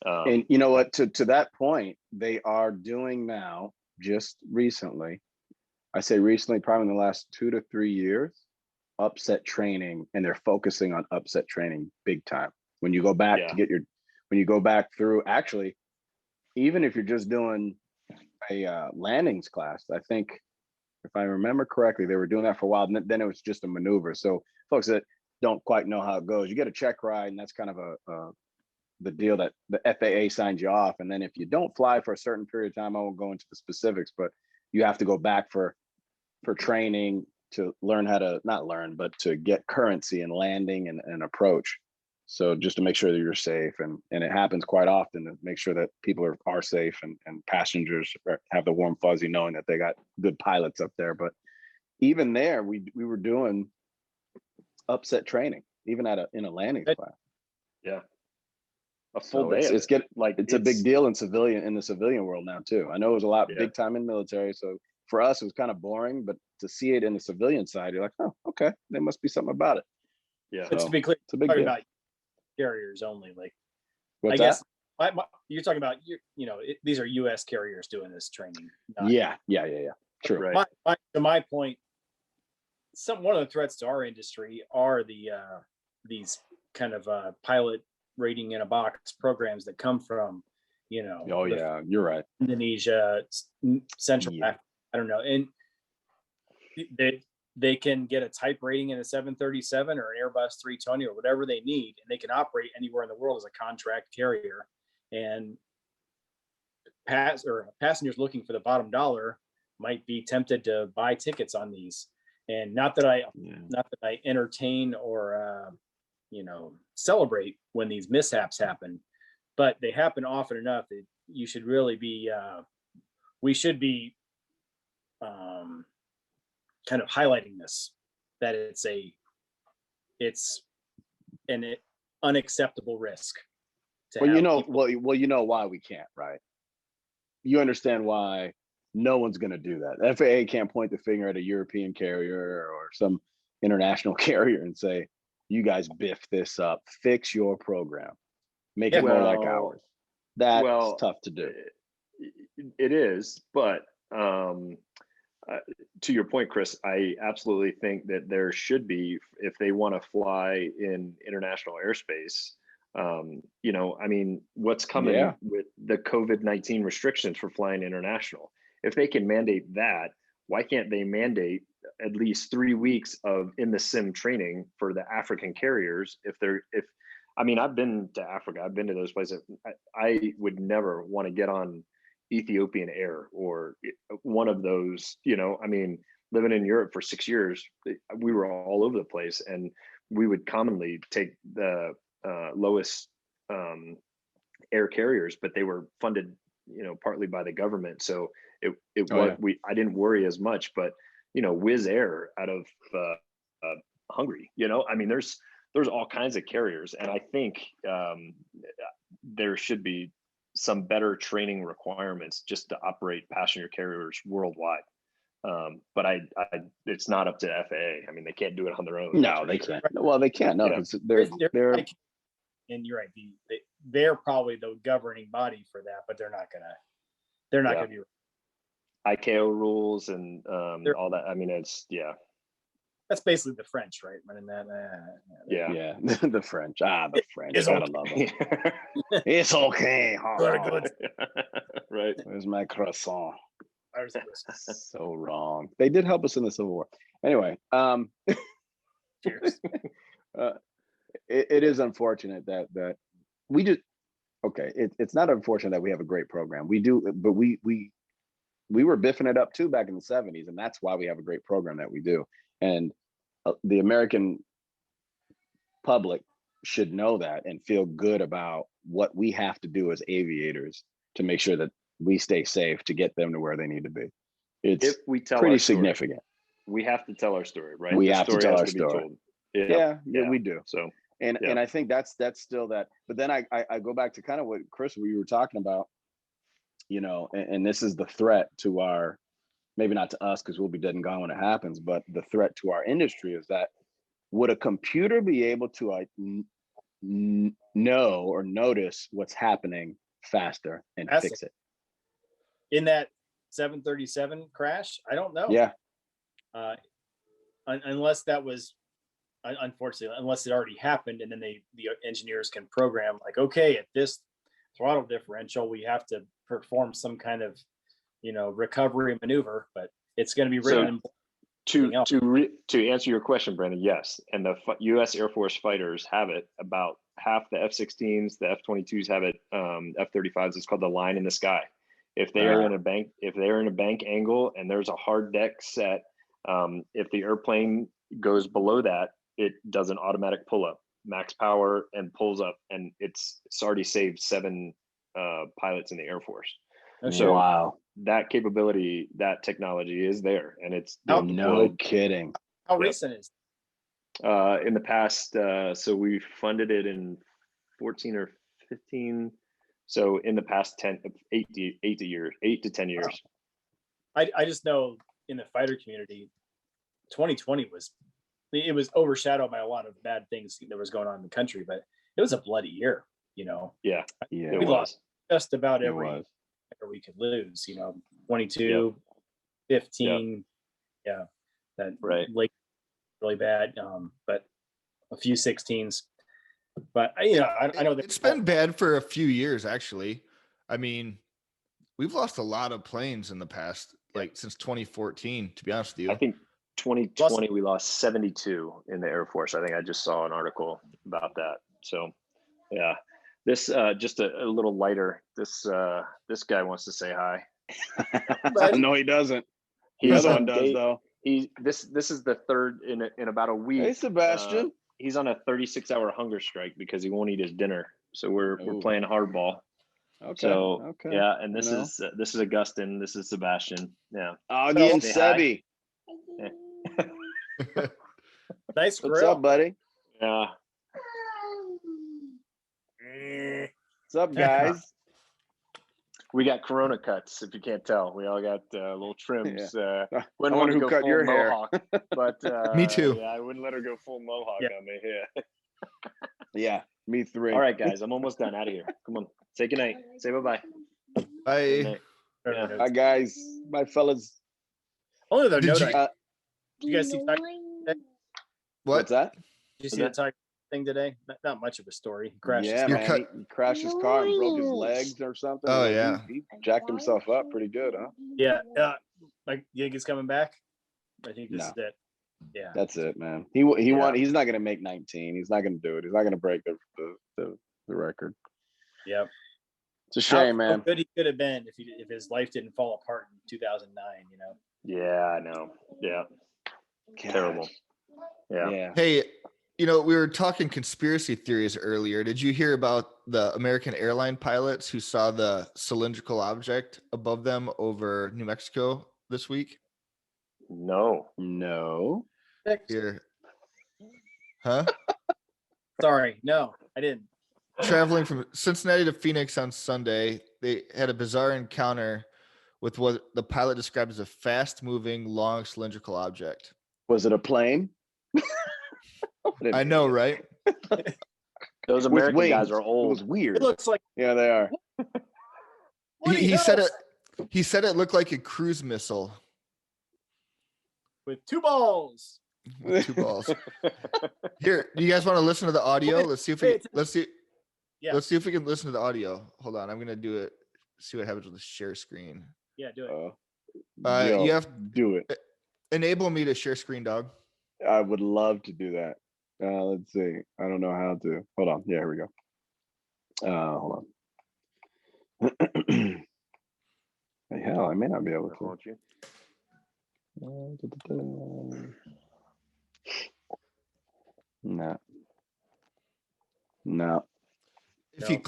And you know what, to that point, they are doing now, just recently, I say recently, probably in the last 2 to 3 years, upset training, and they're focusing on upset training big time. When you go back to get when you go back through, actually, even if you're just doing a landings class, I think if I remember correctly, they were doing that for a while, and then it was just a maneuver. So folks that don't quite know how it goes, you get a check ride, and that's kind of the deal that the FAA signs you off. And then if you don't fly for a certain period of time, I won't go into the specifics, but you have to go back for training to learn how to, not learn, but to get currency and landing and approach. So just to make sure that you're safe, and it happens quite often, to make sure that people are safe and passengers have the warm fuzzy knowing that they got good pilots up there. But even there, we were doing upset training, even in a landing class. Yeah. A full day. It's a big deal in the civilian world now too. I know it was a lot big time in military. So for us, it was kind of boring, but to see it in the civilian side, you're like, oh, okay, there must be something about it. Yeah. So, to be clear, it's a big deal. About carriers only. Like, what's I guess you're talking about, these are U.S. carriers doing this training. Yeah. True. Right. To my point, one of the threats to our industry are these kind of pilot rating in a box programs that come from, you're right. Indonesia, Central Africa, I don't know. And they can get a type rating in a 737 or an Airbus 320 or whatever they need, and they can operate anywhere in the world as a contract carrier. And passengers looking for the bottom dollar might be tempted to buy tickets on these. And not that I entertain or celebrate when these mishaps happen, but they happen often enough that you should really be we should be kind of highlighting this, that it's an unacceptable risk. Well, you know why we can't, right? You understand why no one's going to do that. FAA can't point the finger at a European carrier or some international carrier and say, you guys biff this up, fix your program, make it more like ours. That's tough to do. It is, but to your point, Chris, I absolutely think that there should be, if they want to fly in international airspace, what's coming with the COVID-19 restrictions for flying international? If they can mandate that, why can't they mandate at least 3 weeks of in the sim training for the African carriers? I've been to Africa, I've been to those places. I would never want to get on Ethiopian Air or one of those, living in Europe for 6 years, we were all over the place, and we would commonly take the lowest air carriers, but they were funded, partly by the government. So I didn't worry as much, but Wizz Air out of Hungary, there's all kinds of carriers, and I think there should be some better training requirements just to operate passenger carriers worldwide. But it's not up to FAA. They can't do it on their own. No, they can't. Well, they can't. No, they're and you're right. They're probably the governing body for that, but they're not gonna be. ICAO rules and all that. It's That's basically the French, right? Running that. Yeah. The French. The French. I gotta love them. It's okay. Good. Right. Where's my croissant? So wrong. They did help us in the Civil War. Anyway, cheers. It is unfortunate that we just it's not unfortunate that we have a great program. We do, but we were biffing it up too back in the 70s, and that's why we have a great program that we do. And the American public should know that and feel good about what we have to do as aviators to make sure that we stay safe to get them to where they need to be. It's if we tell pretty our story, significant. we have to tell our story, right? We The have to story tell has our to be story. told. Yeah, we do. So and I think that's still that. But then I go back to kind of what Chris, we were talking about, you know, and this is the threat to our, maybe not to us because we'll be dead and gone when it happens, but the threat to our industry is that, would a computer be able to know or notice what's happening faster and fix it? In that 737 crash, I don't know. Yeah. Unless that was, unfortunately, unless it already happened, and then the engineers can program like, okay, at this throttle differential, we have to perform some kind of, you know, recovery maneuver, but it's going to be written. To answer your question, Brandon, yes, and the U.S. Air Force fighters have it. About half the F-16s, the F-22s have it. F-35s, it's called the line in the sky. If they are in a bank angle and there's a hard deck set, if the airplane goes below that, it does an automatic pull up, max power, and pulls up, and it's already saved 7 pilots in the Air Force. So wow, that capability, that technology is there, and it's no kidding. How recent is in the past? So we funded it in 14 or 15. So in the past 8 to 10 years. Wow. I just know in the fighter community, 2020 was overshadowed by a lot of bad things that was going on in the country, but it was a bloody year, you know. Yeah, we lost just about every we could lose, you know, 22, 15, that like really bad, but a few 16s. But you know, I know that it's been bad for a few years, actually. I mean, we've lost a lot of planes in the past, like since 2014, to be honest with you. I think 2020 we lost 72 in the Air Force. I think I just saw an article about that. So yeah. This just a little lighter. This guy wants to say hi. No, he doesn't. The other one does though. This is the third in about a week. Hey, Sebastian. He's on a 36-hour hunger strike because he won't eat his dinner. So we're playing hardball. Okay. So yeah, and this is Augustin. This is Sebastian. Yeah. Augie and Sebby. Nice grill. What's up, buddy? Yeah. What's up, guys? We got Corona cuts, if you can't tell. We all got little trims. I wonder who cut your mohawk, hair. But me too. Yeah, I wouldn't let her go full mohawk on me. Yeah. Yeah, me 3. All right, guys, I'm almost done. Out of here. Come on, say goodnight. Say bye-bye. Bye. Bye, guys. Bye, fellas. Only the note. Did you guys see What's that? Did you see the Tiger thing today? Not much of a story. He crashed. Yeah, man. He crashed his car and broke his legs or something. Oh yeah. He jacked himself up pretty good, huh? Yeah. Like you think he's coming back? I think this is it. Yeah. That's it, man. He's not gonna make 19. He's not gonna do it. He's not gonna break the record. Yep. It's a shame, man. How good he could have been if his life didn't fall apart in 2009, you know. Yeah, I know. Yeah. Gosh. Terrible. Yeah. Hey, you know, we were talking conspiracy theories earlier. Did you hear about the American airline pilots who saw the cylindrical object above them over New Mexico this week? No. Here. Huh? Sorry. No, I didn't. Traveling from Cincinnati to Phoenix on Sunday, they had a bizarre encounter with what the pilot described as a fast-moving, long cylindrical object. Was it a plane? I know, right? Those American guys are old. It was weird. It looks like they are. He said it. He said it looked like a cruise missile with 2 balls. With 2 balls. Here, do you guys want to listen to the audio? Let's see if we let's see if we can listen to the audio. Hold on, I'm gonna do it. See what happens with the share screen. Yeah, do it. You have to do it. Enable me to share screen, dog. I would love to do that. Let's see. I don't know how to. Hold on. Yeah, here we go. Hold on. Hey, hell, I may not be able to. No. If you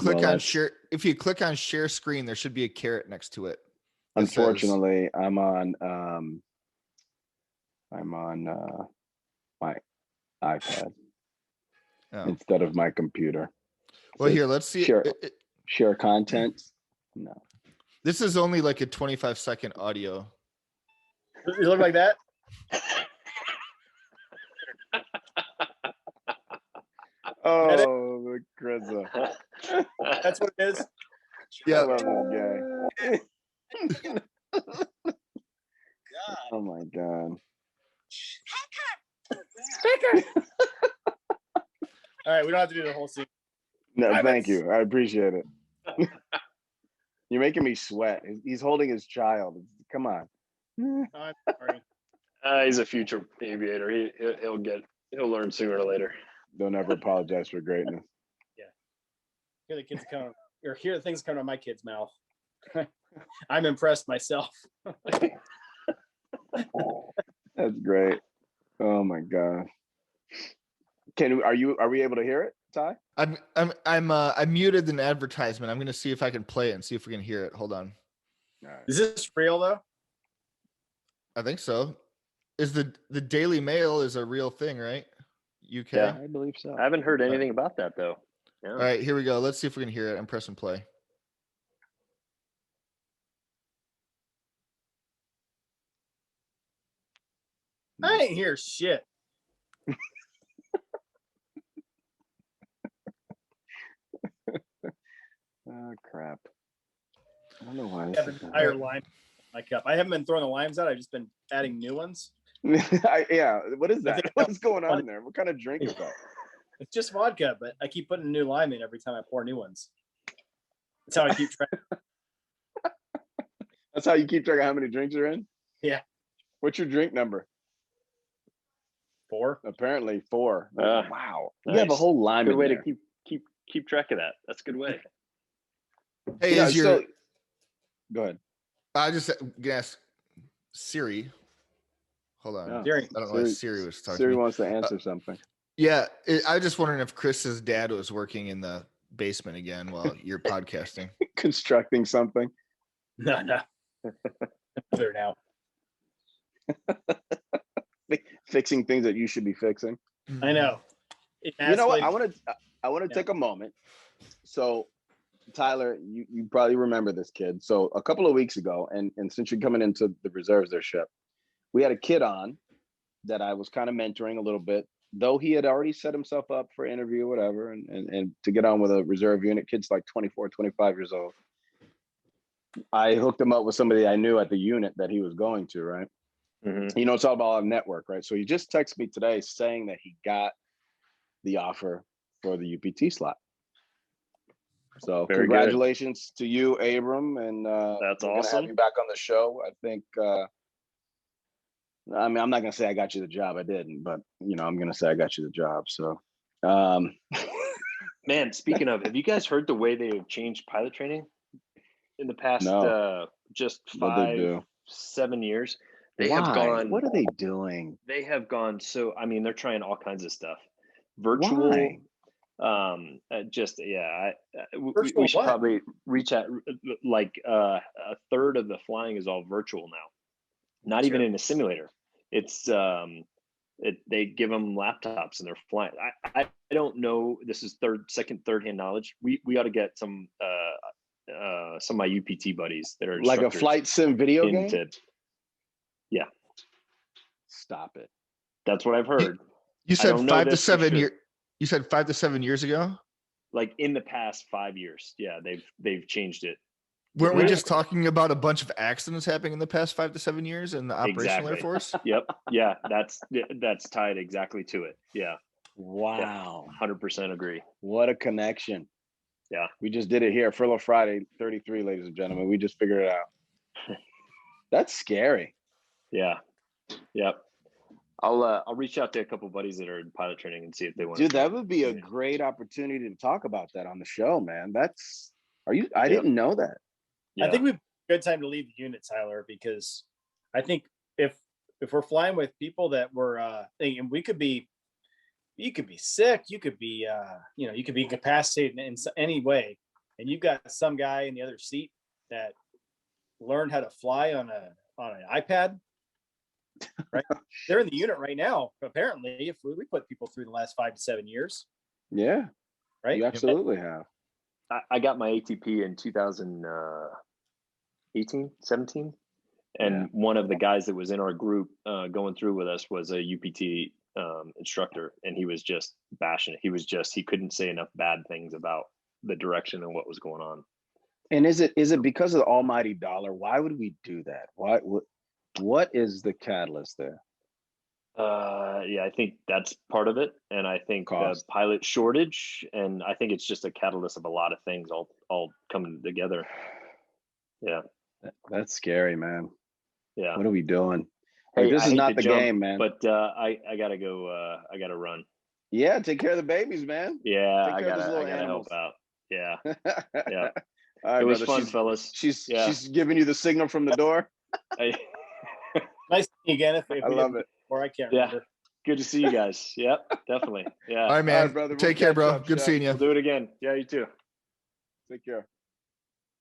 click on share screen, there should be a caret next to it. Unfortunately, I'm on my iPad instead of my computer. Well, here, let's see. Share content. No. This is only like a 25-second audio. You look like that? Oh, the Chr'za. That's what it is. Yeah, I love this guy. Oh my god. All right, we don't have to do the whole scene. No, thank you. I appreciate it. You're making me sweat. He's holding his child. Come on. I'm sorry. He's a future aviator. He'll learn sooner or later. Don't ever apologize for greatness. Yeah. Hear the things coming out of my kid's mouth. I'm impressed myself. That's great. Oh my god. Are we able to hear it, Ty? I muted an advertisement. I'm gonna see if I can play it and see if we can hear it. Hold on. All right. Is this real though? I think so. Is the Daily Mail is a real thing, right? UK? Yeah, I believe so. I haven't heard anything about that though. Yeah. All right, here we go. Let's see if we can hear it. I'm pressing play. I ain't hear shit. Oh crap. I don't know why. I have an entire lime in my cup. I haven't been throwing the limes out. I've just been adding new ones. Yeah. What is that? What's going on funny. there? What kind of drink is that? It's just vodka, but I keep putting a new lime in every time I pour new ones. That's how I keep track. That's how you keep track of how many drinks are in? Yeah. What's your drink number? 4. Apparently 4. Wow. Nice. You have a whole lime Good in way there. to keep track of that. That's a good way. Hey, Yeah, is your go ahead. I just guess Siri. Hold on. Yeah. Siri. I don't know why Siri was talking. Siri to me. wants to answer something. Yeah, I was just wondering if Chris's dad was working in the basement again while you're podcasting. Constructing something. No. There now. Fixing things that you should be fixing. I know. You know what? I want to take a moment. So, Tyler, you probably remember this kid. So a couple of weeks ago, and since you're coming into the reserves there, Shep, we had a kid on that I was kind of mentoring a little bit, though he had already set himself up for interview or whatever, and to get on with a reserve unit. Kid's like 24, 25 years old. I hooked him up with somebody I knew at the unit that he was going to, right? Mm-hmm. You know, it's all about a network, right? So he just texted me today saying that he got the offer for the UPT slot. So Very congratulations to you, Abram, and that's we're awesome. gonna have you back on the show. I think. I mean, I'm not gonna say I got you the job. I didn't, but you know, I'm gonna say I got you the job. So, man, speaking of, have you guys heard the way they have changed pilot training in the past just 5-7 years? They have gone. What are they doing? They have gone. So, I mean, they're trying all kinds of stuff. Virtual. Why? We should probably reach out. Like a third of the flying is all virtual now. Not even in a simulator. It's they give them laptops and they're flying. I don't know. This is third hand knowledge. We ought to get some of my UPT buddies that are like a flight sim video game. Yeah. Stop it. That's what I've heard. You said 5 to 7 years. You said 5 to 7 years ago. Like in the past 5 years. Yeah, they've changed it. Weren't we just talking about a bunch of accidents happening in the past 5 to 7 years in the operational Air Force? Yep. Yeah, that's tied exactly to it. Yeah. Wow. Yeah, 100% agree. What a connection. Yeah. We just did it here. Furlough Friday 33, ladies and gentlemen. We just figured it out. That's scary. Yeah. Yep. I'll reach out to a couple of buddies that are in pilot training and see if they want. Dude, that would be a great opportunity to talk about that on the show, man. I didn't know that. Yeah. I think we've a good time to leave the unit, Tyler, because I think if we're flying with people that we're thinking we could be you could be sick, you could be you could be incapacitated in any way, and you've got some guy in the other seat that learned how to fly on an iPad, right? They're in the unit right now, apparently. If we put people through the last 5 to 7 years. Yeah, right? You absolutely have. I got my ATP in 2018, 17. And one of the guys that was in our group going through with us was a UPT instructor, and he was just bashing it. He couldn't say enough bad things about the direction and what was going on. And is it because of the almighty dollar? Why would we do that? What is the catalyst there? Yeah, I think that's part of it, and I think the pilot shortage, and I think it's just a catalyst of a lot of things all coming together. Yeah, that's scary, man. Yeah, what are we doing? Hey, this is not the game, man. But I gotta go. I gotta run. Yeah, take care of the babies, man. Yeah, I gotta help out. Yeah, yeah. All right, it was brother. fun, fellas. She's giving you the signal from the door. Nice to see you again. I love it. Or I can't remember. Good to see you guys. Yep, definitely. Yeah. All right, man. All right, brother. Take care, bro. Good seeing you. We'll do it again. Yeah, you too. Take care.